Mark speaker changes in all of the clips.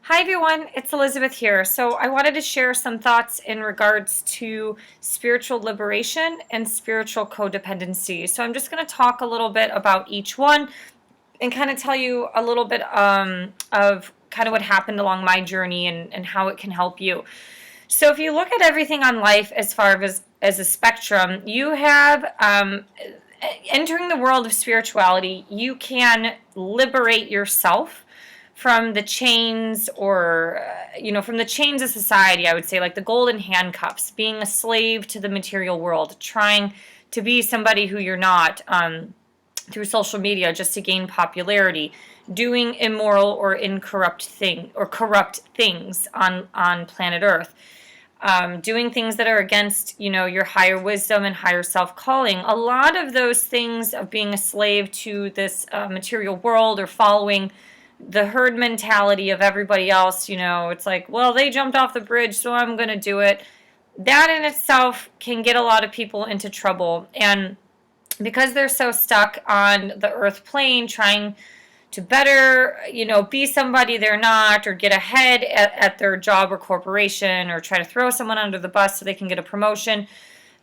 Speaker 1: Hi everyone, it's Elizabeth here. So I wanted to share some thoughts in regards to spiritual liberation and spiritual codependency. So I'm just going to talk a little bit about each one and kind of tell you a little bit of kind of what happened along my journey and how it can help you. So if you look at everything on life as far as a spectrum, you have entering the world of spirituality, you can liberate yourself from the chains from the chains of society. I would say, like the golden handcuffs, being a slave to the material world, trying to be somebody who you're not, through social media just to gain popularity, doing immoral or corrupt things on planet Earth, doing things that are against, your higher wisdom and higher self-calling. A lot of those things of being a slave to this material world or following the herd mentality of everybody else, it's like, well, they jumped off the bridge, so I'm going to do it. That in itself can get a lot of people into trouble. And because they're so stuck on the earth plane trying to better, be somebody they're not, or get ahead at their job or corporation, or try to throw someone under the bus so they can get a promotion.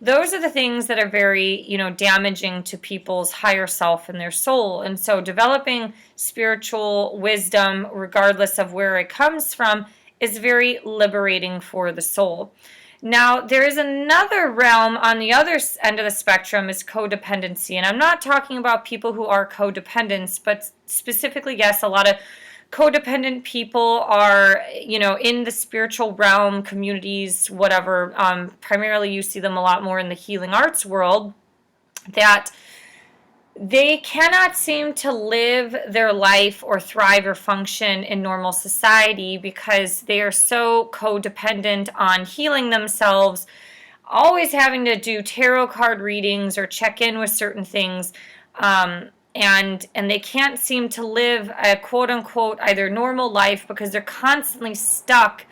Speaker 1: Those are the things that are very, damaging to people's higher self and their soul. And so developing spiritual wisdom, regardless of where it comes from, is very liberating for the soul. Now, there is another realm on the other end of the spectrum is codependency. And I'm not talking about people who are codependents, but specifically, yes, a lot of codependent people are, in the spiritual realm, communities, whatever. Primarily, you see them a lot more in the healing arts world, that they cannot seem to live their life or thrive or function in normal society because they are so codependent on healing themselves, always having to do tarot card readings or check in with certain things. And they can't seem to live a quote unquote either normal life because they're constantly stuck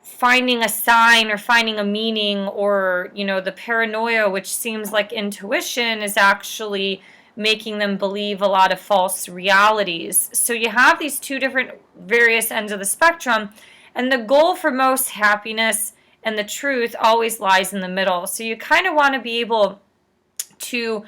Speaker 1: finding a sign or finding a meaning, or the paranoia, which seems like intuition, is actually making them believe a lot of false realities. So you have these two different various ends of the spectrum, and the goal for most happiness and the truth always lies in the middle. So you kind of want to be able to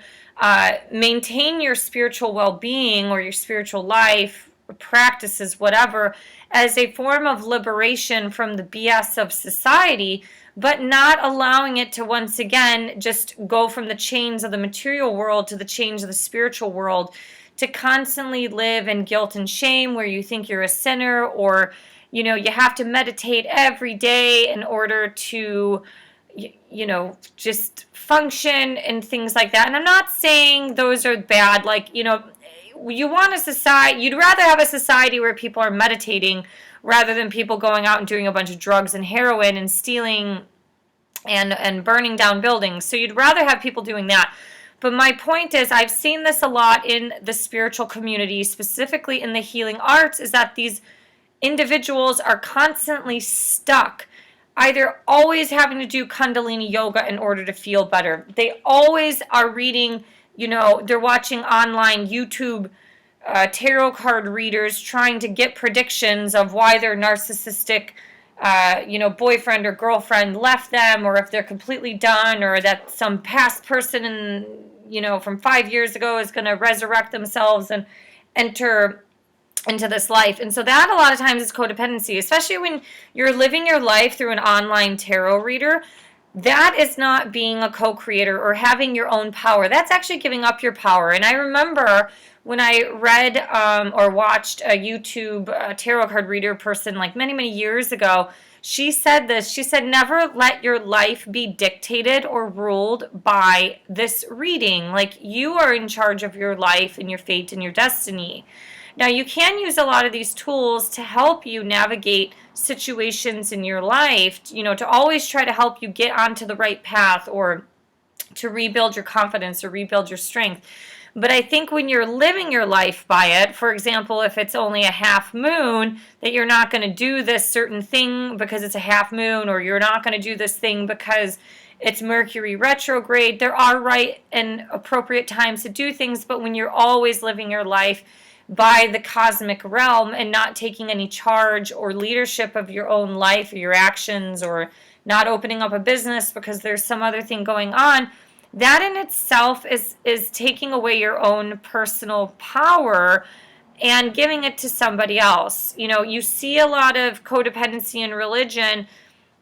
Speaker 1: maintain your spiritual well-being or your spiritual life, practices, whatever, as a form of liberation from the BS of society, but not allowing it to once again just go from the chains of the material world to the chains of the spiritual world, to constantly live in guilt and shame where you think you're a sinner, or you have to meditate every day in order to just function and things like that. And I'm not saying those are bad. Like, you want a society, you'd rather have a society where people are meditating rather than people going out and doing a bunch of drugs and heroin and stealing and burning down buildings. So you'd rather have people doing that. But my point is, I've seen this a lot in the spiritual community, specifically in the healing arts, is that these individuals are constantly stuck, either always having to do Kundalini yoga in order to feel better. They always are reading, they're watching online YouTube tarot card readers trying to get predictions of why their narcissistic, boyfriend or girlfriend left them, or if they're completely done, or that some past person from 5 years ago is going to resurrect themselves and enter into this life. And so that a lot of times is codependency, especially when you're living your life through an online tarot reader. That is not being a co-creator or having your own power. That's actually giving up your power. And I remember when I read or watched a YouTube tarot card reader person like many, many years ago, she said this. She said, never let your life be dictated or ruled by this reading. Like, you are in charge of your life and your fate and your destiny. Now, you can use a lot of these tools to help you navigate situations in your life, to always try to help you get onto the right path, or to rebuild your confidence or rebuild your strength. But I think when you're living your life by it, for example, if it's only a half moon, that you're not going to do this certain thing because it's a half moon, or you're not going to do this thing because it's Mercury retrograde. There are right and appropriate times to do things, but when you're always living your life by the cosmic realm and not taking any charge or leadership of your own life or your actions, or not opening up a business because there's some other thing going on, that in itself is taking away your own personal power and giving it to somebody else. You see a lot of codependency in religion,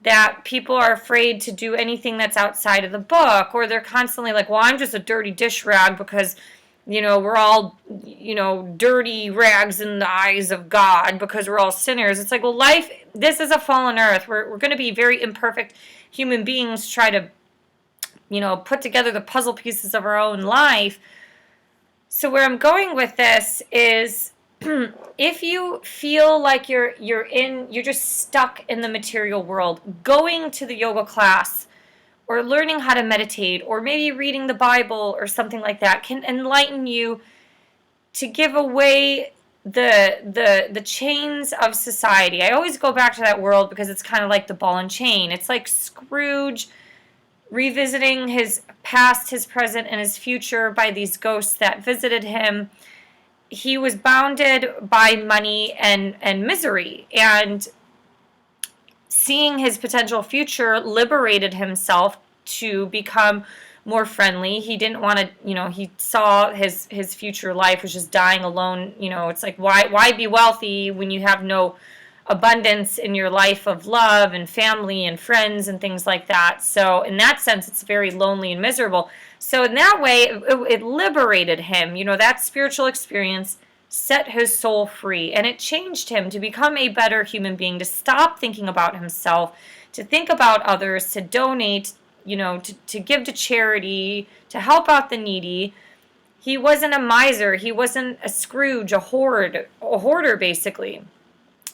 Speaker 1: that people are afraid to do anything that's outside of the book, or they're constantly like, well, I'm just a dirty dish rag because, we're all, dirty rags in the eyes of God because we're all sinners. It's like, well, this is a fallen earth. We're going to be very imperfect human beings, try to, put together the puzzle pieces of our own life. So where I'm going with this is, if you feel like you're just stuck in the material world, going to the yoga class or learning how to meditate or maybe reading the Bible or something like that can enlighten you to give away the chains of society. I always go back to that world because it's kind of like the ball and chain. It's like Scrooge revisiting his past, his present, and his future by these ghosts that visited him. He was bounded by money and misery, and seeing his potential future liberated himself to become more friendly. He didn't want to, he saw his future life was just dying alone. It's like, why be wealthy when you have no abundance in your life of love and family and friends and things like that. So in that sense, it's very lonely and miserable. So in that way, it liberated him. That spiritual experience set his soul free, and it changed him to become a better human being, to stop thinking about himself, to think about others, to donate, to give to charity, to help out the needy. He wasn't a miser. He wasn't a Scrooge, a hoarder basically.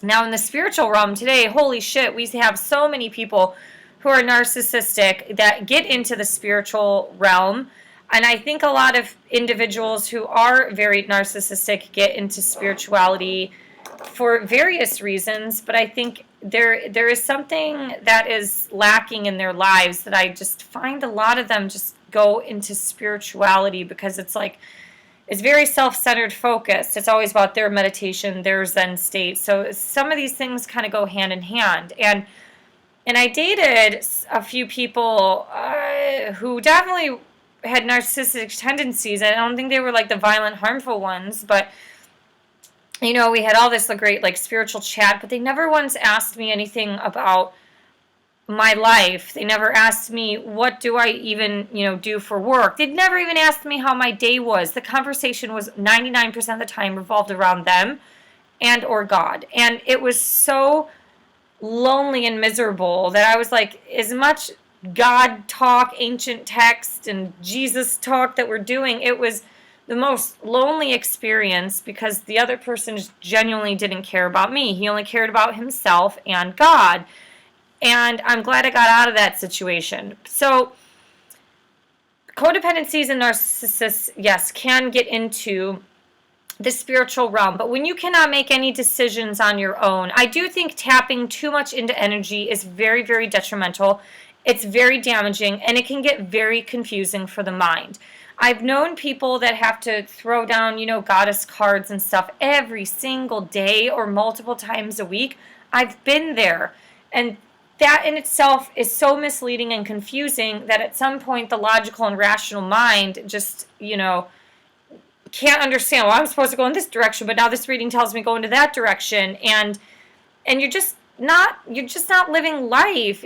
Speaker 1: Now in the spiritual realm today, holy shit, we have so many people who are narcissistic that get into the spiritual realm. And I think a lot of individuals who are very narcissistic get into spirituality for various reasons, but I think there is something that is lacking in their lives, that I just find a lot of them just go into spirituality because it's like, it's very self-centered focused. It's always about their meditation, their Zen state. So some of these things kind of go hand in hand. And I dated a few people who definitely had narcissistic tendencies. I don't think they were like the violent, harmful ones, but we had all this great spiritual chat, but they never once asked me anything about my life. They never asked me, what do I even, do for work? They'd never even asked me how my day was. The conversation was 99% of the time revolved around them and or God. And it was so lonely and miserable that I was like, as much God talk, ancient text, and Jesus talk that we're doing, it was the most lonely experience because the other person just genuinely didn't care about me. He only cared about himself and God. And I'm glad I got out of that situation. So codependencies and narcissists, yes, can get into the spiritual realm. But when you cannot make any decisions on your own, I do think tapping too much into energy is very, very detrimental. It's very damaging, and it can get very confusing for the mind. I've known people that have to throw down, goddess cards and stuff every single day or multiple times a week. I've been there. And that in itself is so misleading and confusing that at some point the logical and rational mind just, can't understand, well, I'm supposed to go in this direction, but now this reading tells me go into that direction. And you're just not living life.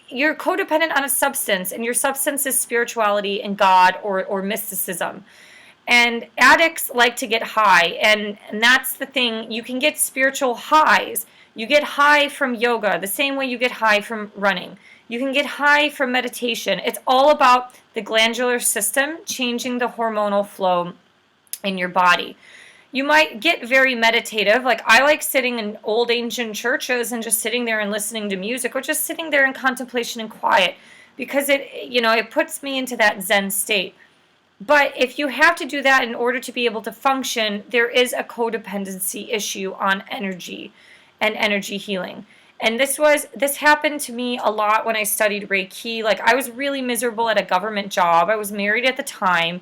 Speaker 1: You're codependent on a substance, and your substance is spirituality and God or mysticism. And addicts like to get high, and that's the thing. You can get spiritual highs. You get high from yoga the same way you get high from running. You can get high from meditation. It's all about the glandular system changing the hormonal flow in your body. You might get very meditative. Like I like sitting in old ancient churches and just sitting there and listening to music, or just sitting there in contemplation and quiet, because it puts me into that Zen state. But if you have to do that in order to be able to function, there is a codependency issue on energy and energy healing. And this happened to me a lot when I studied Reiki. Like I was really miserable at a government job. I was married at the time,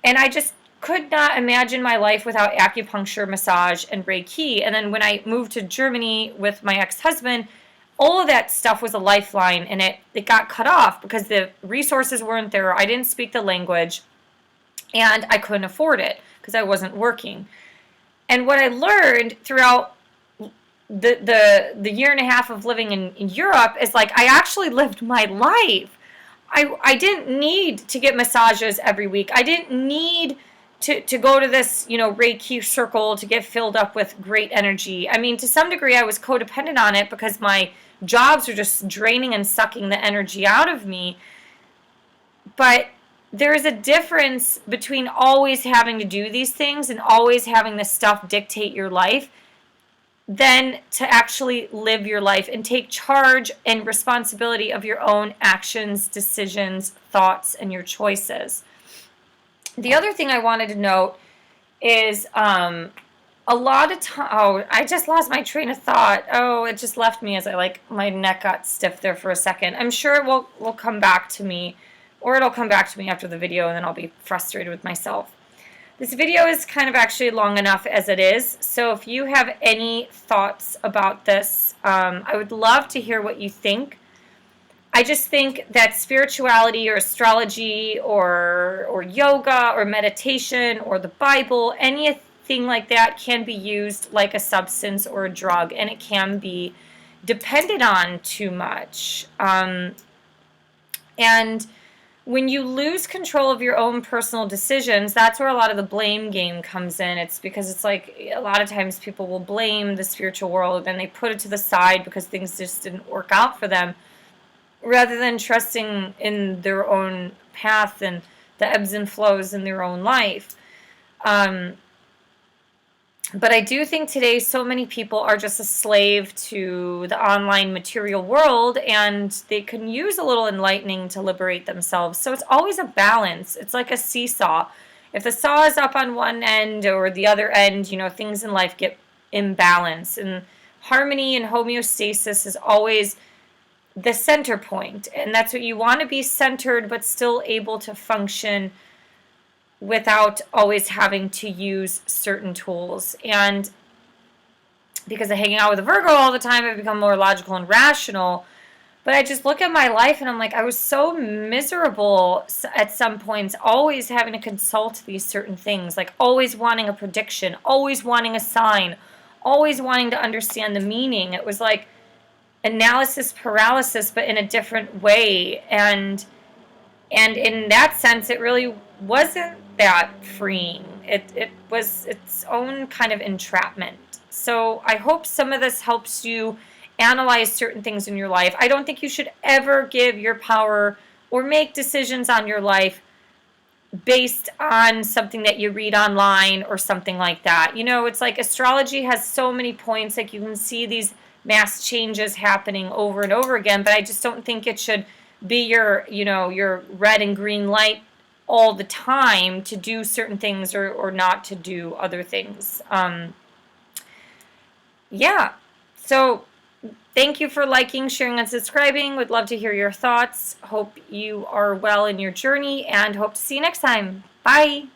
Speaker 1: and I just could not imagine my life without acupuncture, massage, and Reiki. And then when I moved to Germany with my ex-husband, all of that stuff was a lifeline, and it got cut off because the resources weren't there. I didn't speak the language, and I couldn't afford it because I wasn't working. And what I learned throughout the year and a half of living in Europe is like I actually lived my life. I didn't need to get massages every week. I didn't need to go to this, Reiki circle to get filled up with great energy. I mean, to some degree, I was codependent on it because my jobs were just draining and sucking the energy out of me. But there is a difference between always having to do these things and always having this stuff dictate your life than to actually live your life and take charge and responsibility of your own actions, decisions, thoughts, and your choices. The other thing I wanted to note is a lot of time. Oh, I just lost my train of thought. Oh, it just left me as my neck got stiff there for a second. I'm sure it will come back to me, or it'll come back to me after the video, and then I'll be frustrated with myself. This video is kind of actually long enough as it is, so if you have any thoughts about this, I would love to hear what you think. I just think that spirituality or astrology or yoga or meditation or the Bible, anything like that can be used like a substance or a drug, and it can be depended on too much. And when you lose control of your own personal decisions, that's where a lot of the blame game comes in. It's because it's like a lot of times people will blame the spiritual world and they put it to the side because things just didn't work out for them, rather than trusting in their own path and the ebbs and flows in their own life. But I do think today so many people are just a slave to the online material world, and they can use a little enlightening to liberate themselves. So it's always a balance. It's like a seesaw. If the saw is up on one end or the other end, things in life get imbalanced. And harmony and homeostasis is always the center point, and that's what you want to be centered but still able to function without always having to use certain tools. And because of hanging out with a Virgo all the time, I've become more logical and rational. But I just look at my life and I'm like, I was so miserable at some points, always having to consult these certain things, like always wanting a prediction, always wanting a sign, always wanting to understand the meaning. It was like analysis paralysis, but in a different way. And in that sense, it really wasn't that freeing. It was its own kind of entrapment. So I hope some of this helps you analyze certain things in your life. I don't think you should ever give your power or make decisions on your life based on something that you read online or something like that. It's like astrology has so many points, like you can see these mass changes happening over and over again, but I just don't think it should be your red and green light all the time to do certain things or not to do other things. Yeah. So thank you for liking, sharing, and subscribing. Would love to hear your thoughts. Hope you are well in your journey and hope to see you next time. Bye.